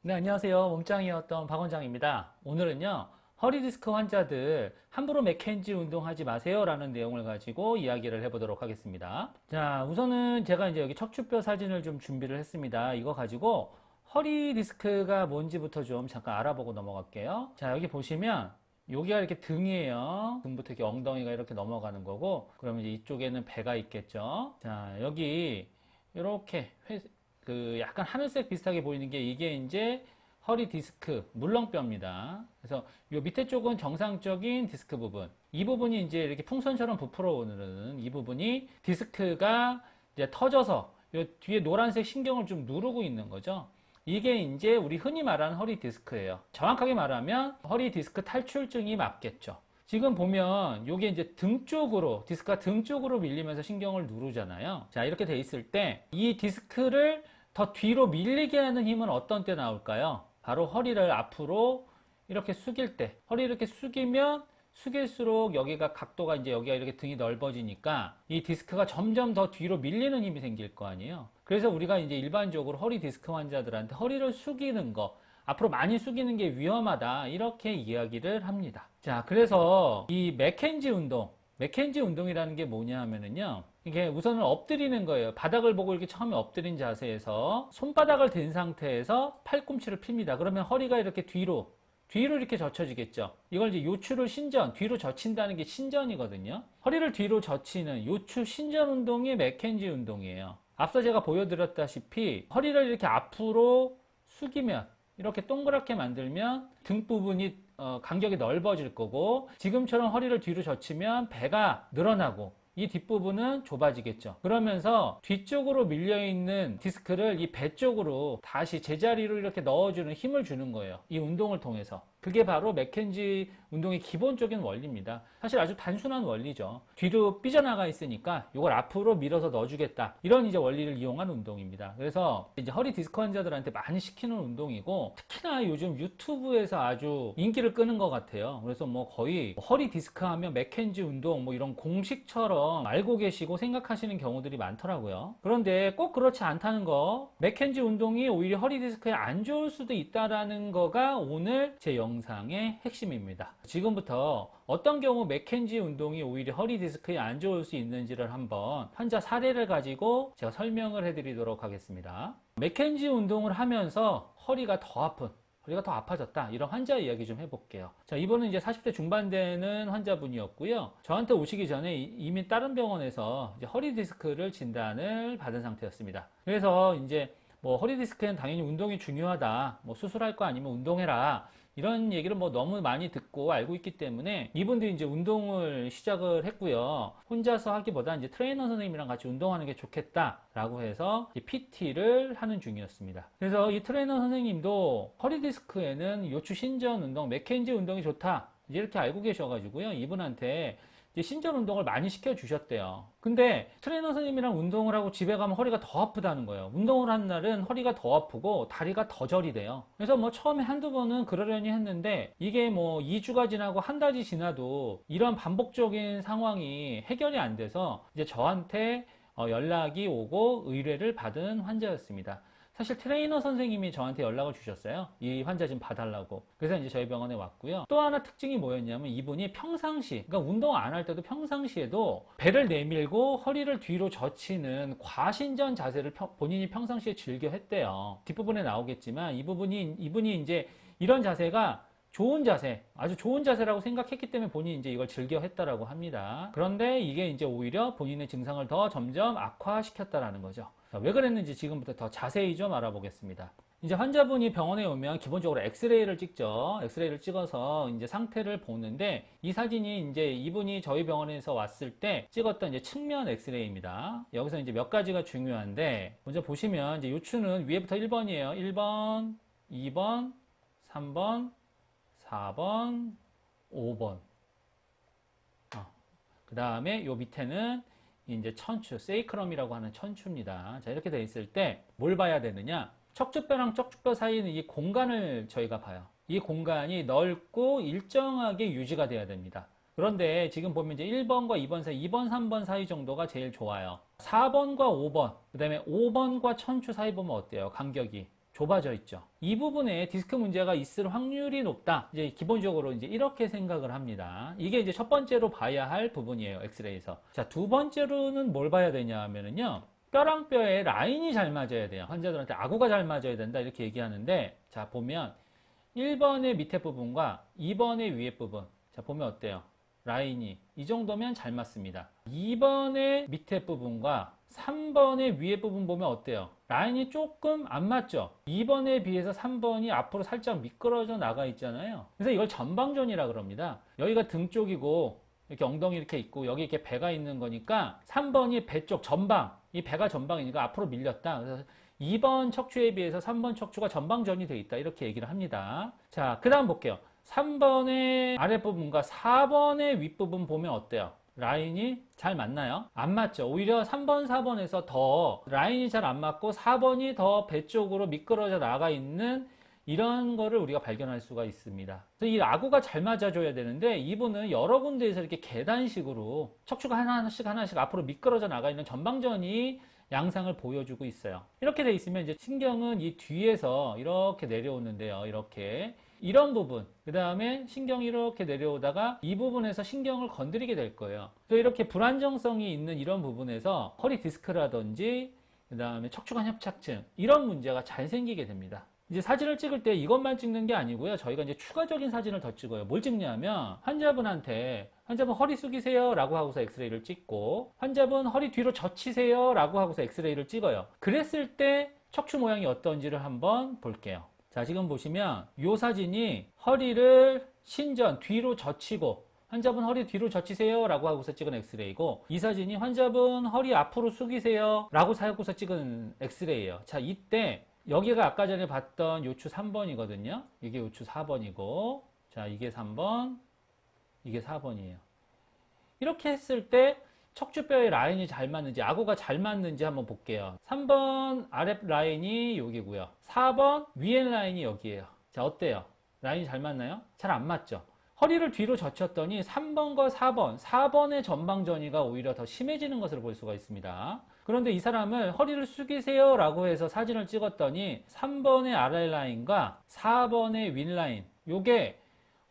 네, 안녕하세요. 몸짱이었던 박원장입니다. 오늘은요, 허리 디스크 환자들 함부로 맥켄지 운동하지 마세요 라는 내용을 가지고 이야기를 해보도록 하겠습니다. 자, 우선은 제가 이제 여기 척추뼈 사진을 좀 준비를 했습니다. 이거 가지고 허리 디스크가 뭔지부터 좀 잠깐 알아보고 넘어갈게요. 자, 여기 보시면 여기가 이렇게 등이에요. 등부터 이렇게 엉덩이가 이렇게 넘어가는 거고, 그러면 이제 이쪽에는 배가 있겠죠. 자, 여기 이렇게 약간 하늘색 비슷하게 보이는 게 이게 이제 허리 디스크 물렁뼈입니다. 그래서 요 밑에 쪽은 정상적인 디스크 부분. 이 부분이 이제 이렇게 풍선처럼 부풀어 오는 이 부분이 디스크가 이제 터져서 요 뒤에 노란색 신경을 좀 누르고 있는 거죠. 이게 이제 우리 흔히 말하는 허리 디스크예요. 정확하게 말하면 허리 디스크 탈출증이 맞겠죠. 지금 보면 요게 이제 등 쪽으로, 디스크가 등 쪽으로 밀리면서 신경을 누르잖아요. 자, 이렇게 돼 있을 때 이 디스크를 더 뒤로 밀리게 하는 힘은 어떤 때 나올까요? 바로 허리를 앞으로 이렇게 숙일 때. 허리를 이렇게 숙이면 숙일수록 여기가 각도가 이제 여기가 이렇게 등이 넓어지니까 이 디스크가 점점 더 뒤로 밀리는 힘이 생길 거 아니에요. 그래서 우리가 이제 일반적으로 허리 디스크 환자들한테 허리를 숙이는 거, 앞으로 많이 숙이는 게 위험하다, 이렇게 이야기를 합니다. 자, 그래서 이 맥켄지 운동이라는 게 뭐냐 하면은요, 이게 우선은 엎드리는 거예요. 바닥을 보고 이렇게 처음에 엎드린 자세에서 손바닥을 댄 상태에서 팔꿈치를 핍니다. 그러면 허리가 이렇게 뒤로 이렇게 젖혀지겠죠. 이걸 이제 요추를 뒤로 젖힌다는 게 신전이거든요. 허리를 뒤로 젖히는 요추 신전 운동이 맥켄지 운동이에요. 앞서 제가 보여드렸다시피 허리를 이렇게 앞으로 숙이면, 이렇게 동그랗게 만들면 등 부분이 간격이 넓어질 거고, 지금처럼 허리를 뒤로 젖히면 배가 늘어나고 이 뒷부분은 좁아지겠죠. 그러면서 뒤쪽으로 밀려있는 디스크를 이 배 쪽으로 다시 제자리로 이렇게 넣어주는 힘을 주는 거예요. 이 운동을 통해서. 그게 바로 맥켄지 운동의 기본적인 원리입니다. 사실 아주 단순한 원리죠. 뒤로 삐져나가 있으니까 이걸 앞으로 밀어서 넣어주겠다, 이런 이제 원리를 이용한 운동입니다. 그래서 이제 허리 디스크 환자들한테 많이 시키는 운동이고, 특히나 요즘 유튜브에서 아주 인기를 끄는 것 같아요. 그래서 뭐 거의 허리 디스크 하면 맥켄지 운동 뭐 이런 공식처럼 알고 계시고 생각하시는 경우들이 많더라고요. 그런데 꼭 그렇지 않다는 거, 맥켄지 운동이 오히려 허리 디스크에 안 좋을 수도 있다라는 거가 오늘 제 영상의 핵심입니다. 지금부터 어떤 경우 맥켄지 운동이 오히려 허리 디스크에 안 좋을 수 있는지를 한번 환자 사례를 가지고 제가 설명을 해드리도록 하겠습니다. 맥켄지 운동을 하면서 허리가 더 아파졌다, 이런 환자 이야기 좀 해볼게요. 자, 이분은 이제 40대 중반 되는 환자분이었고요. 저한테 오시기 전에 이미 다른 병원에서 이제 허리 디스크를 진단을 받은 상태였습니다. 그래서 이제 뭐 허리 디스크는 당연히 운동이 중요하다, 뭐 수술할 거 아니면 운동해라, 이런 얘기를 뭐 너무 많이 듣고 알고 있기 때문에 이분도 이제 운동을 시작을 했고요. 혼자서 하기보다 이제 트레이너 선생님이랑 같이 운동하는 게 좋겠다라고 해서 PT를 하는 중이었습니다. 그래서 이 트레이너 선생님도 허리 디스크에는 요추 신전 운동, 맥켄지 운동이 좋다, 이렇게 알고 계셔가지고요. 이분한테 이제 신전 운동을 많이 시켜주셨대요. 근데 트레이너 선생님이랑 운동을 하고 집에 가면 허리가 더 아프다는 거예요. 운동을 한 날은 허리가 더 아프고 다리가 더 저리 돼요. 그래서 뭐 처음에 한두 번은 그러려니 했는데 이게 뭐 2주가 지나고 한 달이 지나도 이런 반복적인 상황이 해결이 안 돼서 이제 저한테 연락이 오고 의뢰를 받은 환자였습니다. 사실 트레이너 선생님이 저한테 연락을 주셨어요. 이 환자 좀 봐달라고. 그래서 이제 저희 병원에 왔고요. 또 하나 특징이 뭐였냐면 이분이 평상시, 그러니까 운동 안 할 때도 평상시에도 배를 내밀고 허리를 뒤로 젖히는 과신전 자세를 본인이 평상시에 즐겨 했대요. 뒷부분에 나오겠지만 이분이 이제 이런 자세가 좋은 자세, 아주 좋은 자세라고 생각했기 때문에 본인이 이제 이걸 즐겨 했다라고 합니다. 그런데 이게 이제 오히려 본인의 증상을 더 점점 악화시켰다라는 거죠. 자, 왜 그랬는지 지금부터 더 자세히 좀 알아보겠습니다. 이제 환자분이 병원에 오면 기본적으로 엑스레이를 찍죠. 엑스레이를 찍어서 이제 상태를 보는데, 이 사진이 이제 이분이 저희 병원에서 왔을 때 찍었던 이제 측면 엑스레이입니다. 여기서 이제 몇 가지가 중요한데, 먼저 보시면 이제 요추는 위에부터 1번이에요. 1번, 2번, 3번, 4번, 5번. 그 다음에 요 밑에는 이제 천추, 세이크럼이라고 하는 천추입니다. 자, 이렇게 돼 있을 때 뭘 봐야 되느냐? 척추뼈랑 척추뼈 사이는 이 공간을 저희가 봐요. 이 공간이 넓고 일정하게 유지가 돼야 됩니다. 그런데 지금 보면 이제 1번과 2번 사이, 2번, 3번 사이 정도가 제일 좋아요. 4번과 5번, 그 다음에 5번과 천추 사이 보면 어때요? 간격이. 좁아져 있죠. 이 부분에 디스크 문제가 있을 확률이 높다. 이제 기본적으로 이제 이렇게 생각을 합니다. 이게 이제 첫 번째로 봐야 할 부분이에요. 엑스레이에서. 자, 두 번째로는 뭘 봐야 되냐 하면은요. 뼈랑 뼈의 라인이 잘 맞아야 돼요. 환자들한테 아구가 잘 맞아야 된다. 이렇게 얘기하는데, 자, 보면 1번의 밑에 부분과 2번의 위에 부분. 자, 보면 어때요? 라인이 이 정도면 잘 맞습니다. 2번의 밑에 부분과 3번의 위에 부분 보면 어때요? 라인이 조금 안 맞죠? 2번에 비해서 3번이 앞으로 살짝 미끄러져 나가 있잖아요. 그래서 이걸 전방전이라 그럽니다. 여기가 등 쪽이고 이렇게 엉덩이 이렇게 있고 여기 이렇게 배가 있는 거니까 3번이 배 쪽 전방, 이 배가 전방이니까 앞으로 밀렸다. 그래서 2번 척추에 비해서 3번 척추가 전방전이 돼 있다. 이렇게 얘기를 합니다. 자, 그 다음 볼게요. 3번의 아랫부분과 4번의 윗부분 보면 어때요? 라인이 잘 맞나요? 안 맞죠. 오히려 3번, 4번에서 더 라인이 잘 안 맞고 4번이 더 배 쪽으로 미끄러져 나가 있는 이런 거를 우리가 발견할 수가 있습니다. 그래서 이 아구가 잘 맞아줘야 되는데 이분은 여러 군데에서 이렇게 계단식으로 척추가 하나씩 앞으로 미끄러져 나가 있는 전방전이 양상을 보여주고 있어요. 이렇게 돼 있으면 이제 신경은 이 뒤에서 이렇게 내려오는데요. 이렇게 이런 부분, 그 다음에 신경이 이렇게 내려오다가 이 부분에서 신경을 건드리게 될 거예요. 그래서 이렇게 불안정성이 있는 이런 부분에서 허리 디스크라든지 그 다음에 척추관 협착증 이런 문제가 잘 생기게 됩니다. 이제 사진을 찍을 때 이것만 찍는 게 아니고요. 저희가 이제 추가적인 사진을 더 찍어요. 뭘 찍냐면 환자분 허리 숙이세요 라고 하고서 엑스레이를 찍고 환자분 허리 뒤로 젖히세요 라고 하고서 엑스레이를 찍어요. 그랬을 때 척추 모양이 어떤지를 한번 볼게요. 자, 지금 보시면 이 사진이 허리를 신전 뒤로 젖히고 환자분 허리 뒤로 젖히세요 라고 하고서 찍은 엑스레이고 이 사진이 환자분 허리 앞으로 숙이세요 라고 하고서 찍은 엑스레이예요. 자, 이때 여기가 아까 전에 봤던 요추 3번이거든요. 이게 요추 4번이고 자, 이게 3번, 이게 4번이에요. 이렇게 했을 때 척추뼈의 라인이 잘 맞는지 아구가 잘 맞는지 한번 볼게요. 3번 아랫 라인이 여기고요. 4번 위에 라인이 여기에요. 자, 어때요? 라인이 잘 맞나요? 잘 안 맞죠? 허리를 뒤로 젖혔더니 3번과 4번의 전방전이가 오히려 더 심해지는 것을 볼 수가 있습니다. 그런데 이 사람을 허리를 숙이세요 라고 해서 사진을 찍었더니 3번의 아래 라인과 4번의 윗 라인 요게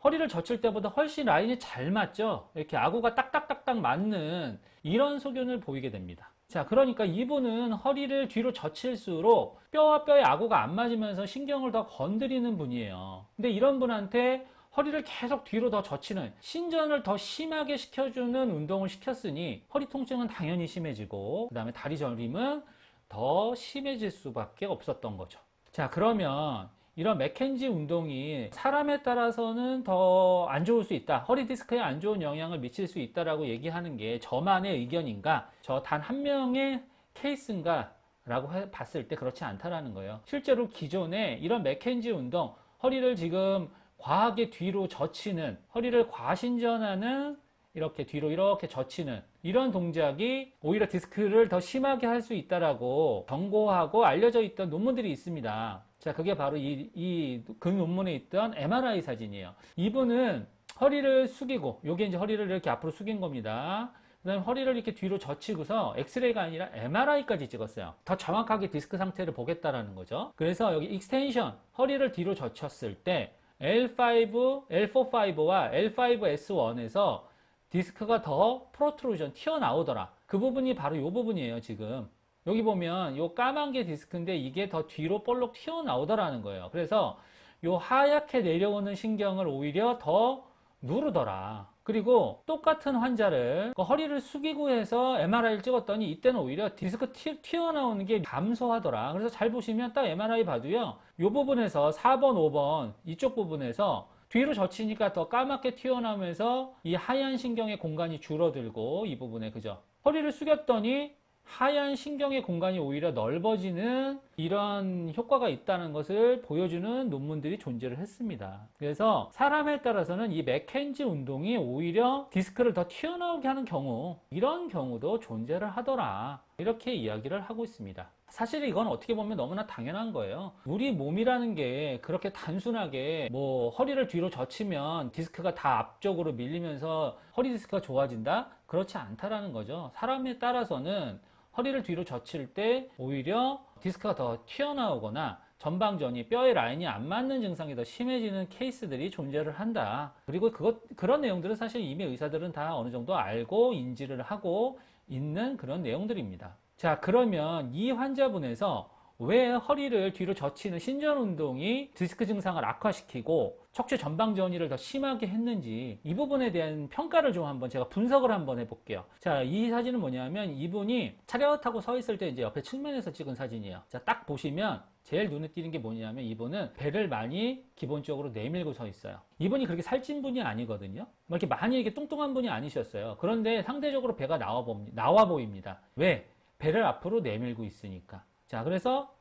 허리를 젖힐 때보다 훨씬 라인이 잘 맞죠? 이렇게 아구가 딱딱딱딱 맞는 이런 소견을 보이게 됩니다. 자, 그러니까 이분은 허리를 뒤로 젖힐수록 뼈와 뼈의 아구가 안 맞으면서 신경을 더 건드리는 분이에요. 근데 이런 분한테 허리를 계속 뒤로 더 젖히는 신전을 더 심하게 시켜주는 운동을 시켰으니 허리 통증은 당연히 심해지고 그 다음에 다리 저림은 더 심해질 수밖에 없었던 거죠. 자, 그러면 이런 맥켄지 운동이 사람에 따라서는 더 안 좋을 수 있다. 허리 디스크에 안 좋은 영향을 미칠 수 있다라고 얘기하는 게 저만의 의견인가? 저 단 한 명의 케이스인가? 라고 봤을 때 그렇지 않다라는 거예요. 실제로 기존에 이런 맥켄지 운동, 허리를 지금 과하게 뒤로 젖히는, 허리를 과신전하는 이렇게 뒤로 이렇게 젖히는 이런 동작이 오히려 디스크를 더 심하게 할 수 있다라고 경고하고 알려져 있던 논문들이 있습니다. 자, 그게 바로 그 논문에 있던 MRI 사진이에요. 이분은 허리를 숙이고, 요게 이제 허리를 이렇게 앞으로 숙인 겁니다. 그 다음에 허리를 이렇게 뒤로 젖히고서 엑스레이가 아니라 MRI까지 찍었어요. 더 정확하게 디스크 상태를 보겠다라는 거죠. 그래서 여기 익스텐션, 허리를 뒤로 젖혔을 때 L5, L45와 L5S1에서 디스크가 더 프로트루전 튀어나오더라. 그 부분이 바로 이 부분이에요. 지금 여기 보면 요 까만 게 디스크인데 이게 더 뒤로 볼록 튀어나오더라는 거예요. 그래서 요 하얗게 내려오는 신경을 오히려 더 누르더라. 그리고 똑같은 환자를 허리를 숙이고 해서 MRI를 찍었더니 이때는 오히려 디스크 튀어나오는 게 감소하더라. 그래서 잘 보시면 딱 MRI 봐도요, 요 부분에서 4번, 5번 이쪽 부분에서 뒤로 젖히니까 더 까맣게 튀어나오면서 이 하얀 신경의 공간이 줄어들고 이 부분에 그죠? 허리를 숙였더니 하얀 신경의 공간이 오히려 넓어지는 이런 효과가 있다는 것을 보여주는 논문들이 존재를 했습니다. 그래서 사람에 따라서는 이 맥켄지 운동이 오히려 디스크를 더 튀어나오게 하는 경우, 이런 경우도 존재를 하더라. 이렇게 이야기를 하고 있습니다. 사실 이건 어떻게 보면 너무나 당연한 거예요. 우리 몸이라는 게 그렇게 단순하게 뭐 허리를 뒤로 젖히면 디스크가 다 앞쪽으로 밀리면서 허리 디스크가 좋아진다? 그렇지 않다라는 거죠. 사람에 따라서는 허리를 뒤로 젖힐 때 오히려 디스크가 더 튀어나오거나 전방전이, 뼈의 라인이 안 맞는 증상이 더 심해지는 케이스들이 존재를 한다. 그리고 그런 내용들은 사실 이미 의사들은 다 어느 정도 알고 인지를 하고 있는 그런 내용들입니다. 자, 그러면 이 환자분에서 왜 허리를 뒤로 젖히는 신전 운동이 디스크 증상을 악화시키고 척추 전방 전이를 더 심하게 했는지, 이 부분에 대한 평가를 좀 한번 제가 분석을 한번 해볼게요. 자, 이 사진은 뭐냐면 이분이 차렷하고 서 있을 때 이제 옆에 측면에서 찍은 사진이에요. 자, 딱 보시면 제일 눈에 띄는 게 뭐냐면 이분은 배를 많이 기본적으로 내밀고 서 있어요. 이분이 그렇게 살찐 분이 아니거든요. 뭐 이렇게 많이 이렇게 뚱뚱한 분이 아니셨어요. 그런데 상대적으로 배가 나와 보입니다. 왜? 배를 앞으로 내밀고 있으니까. 자, 그래서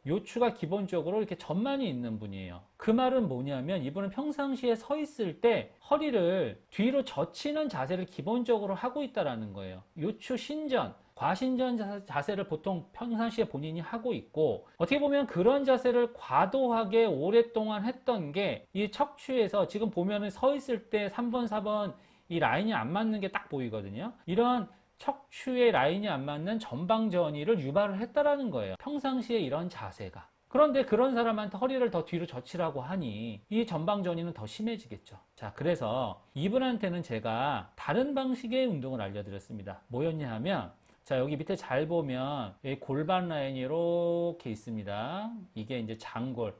요추가 기본적으로 이렇게 전만이 있는 분이에요. 그 말은 뭐냐면 이분은 평상시에 서 있을 때 허리를 뒤로 젖히는 자세를 기본적으로 하고 있다라는 거예요. 요추 신전, 과신전 자세를 보통 평상시에 본인이 하고 있고, 어떻게 보면 그런 자세를 과도하게 오랫동안 했던 게 이 척추에서 지금 보면은 서 있을 때 3번, 4번 이 라인이 안 맞는 게 딱 보이거든요. 이런 척추의 라인이 안 맞는 전방 전이를 유발을 했다라는 거예요. 평상시에 이런 자세가. 그런데 그런 사람한테 허리를 더 뒤로 젖히라고 하니 이 전방 전이는 더 심해지겠죠. 자, 그래서 이분한테는 제가 다른 방식의 운동을 알려드렸습니다. 뭐였냐 하면, 자, 여기 밑에 잘 보면 여기 골반 라인이 이렇게 있습니다. 이게 이제 장골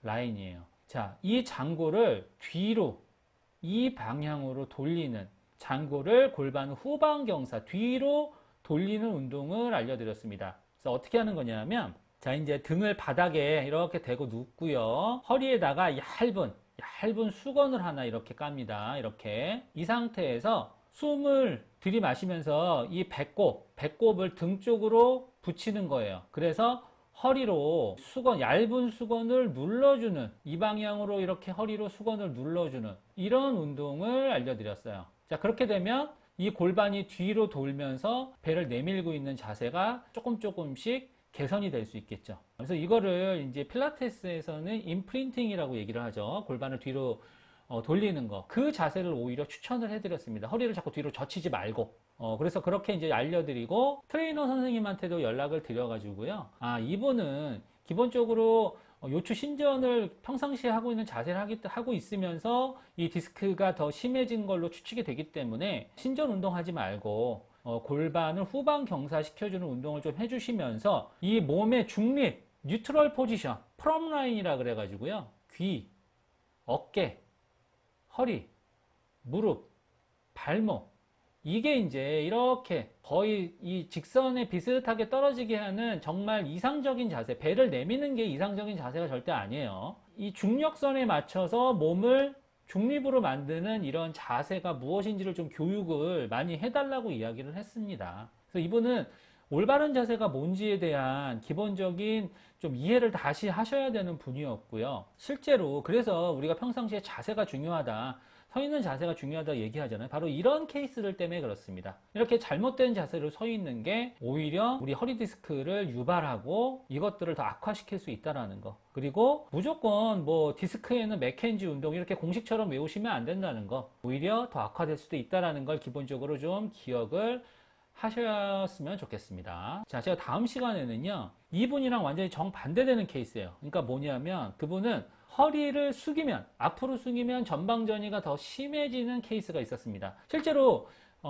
라인이에요. 자, 이 장골을 뒤로 이 방향으로 돌리는, 장골을 골반 후방 경사 뒤로 돌리는 운동을 알려드렸습니다. 그래서 어떻게 하는 거냐면, 자, 이제 등을 바닥에 이렇게 대고 눕고요. 허리에다가 얇은 수건을 하나 이렇게 깝니다. 이렇게. 이 상태에서 숨을 들이마시면서 이 배꼽을 등 쪽으로 붙이는 거예요. 그래서 허리로 얇은 수건을 눌러주는, 이 방향으로 이렇게 허리로 수건을 눌러주는 이런 운동을 알려드렸어요. 자, 그렇게 되면 이 골반이 뒤로 돌면서 배를 내밀고 있는 자세가 조금씩 개선이 될 수 있겠죠. 그래서 이거를 이제 필라테스에서는 임프린팅이라고 얘기를 하죠. 골반을 뒤로 돌리는 거. 그 자세를 오히려 추천을 해드렸습니다. 허리를 자꾸 뒤로 젖히지 말고. 그래서 그렇게 이제 알려드리고, 트레이너 선생님한테도 연락을 드려가지고요. 아, 이분은 기본적으로 요추 신전을 평상시에 하고 있는 자세를 하고 있으면서 이 디스크가 더 심해진 걸로 추측이 되기 때문에 신전 운동하지 말고 골반을 후방 경사시켜주는 운동을 좀 해주시면서 이 몸의 중립, 뉴트럴 포지션, 프롬 라인이라 그래가지고요. 귀, 어깨, 허리, 무릎, 발목, 이게 이제 이렇게 거의 이 직선에 비슷하게 떨어지게 하는 정말 이상적인 자세, 배를 내미는 게 이상적인 자세가 절대 아니에요. 이 중력선에 맞춰서 몸을 중립으로 만드는 이런 자세가 무엇인지를 좀 교육을 많이 해달라고 이야기를 했습니다. 그래서 이분은 올바른 자세가 뭔지에 대한 기본적인 좀 이해를 다시 하셔야 되는 분이었고요. 실제로 그래서 우리가 평상시에 자세가 중요하다, 서 있는 자세가 중요하다 얘기하잖아요. 바로 이런 케이스들 때문에 그렇습니다. 이렇게 잘못된 자세로 서 있는 게 오히려 우리 허리 디스크를 유발하고 이것들을 더 악화시킬 수 있다는 거. 그리고 무조건 뭐 디스크에는 맥켄지 운동 이렇게 공식처럼 외우시면 안 된다는 거. 오히려 더 악화될 수도 있다는 걸 기본적으로 좀 기억을 하셨으면 좋겠습니다. 자, 제가 다음 시간에는요, 이분이랑 완전히 정반대되는 케이스예요. 그러니까 뭐냐면 그분은 허리를 숙이면, 앞으로 숙이면 전방전이가 더 심해지는 케이스가 있었습니다. 실제로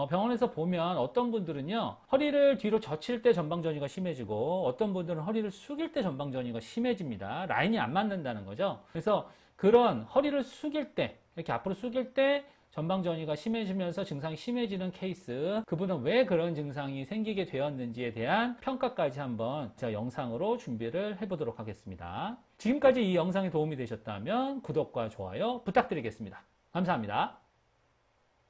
병원에서 보면 어떤 분들은요, 허리를 뒤로 젖힐 때 전방전이가 심해지고 어떤 분들은 허리를 숙일 때 전방전이가 심해집니다. 라인이 안 맞는다는 거죠. 그래서 그런 허리를 숙일 때, 이렇게 앞으로 숙일 때 전방전이가 심해지면서 증상이 심해지는 케이스, 그분은 왜 그런 증상이 생기게 되었는지에 대한 평가까지 한번 제가 영상으로 준비를 해보도록 하겠습니다. 지금까지 이 영상이 도움이 되셨다면 구독과 좋아요 부탁드리겠습니다. 감사합니다.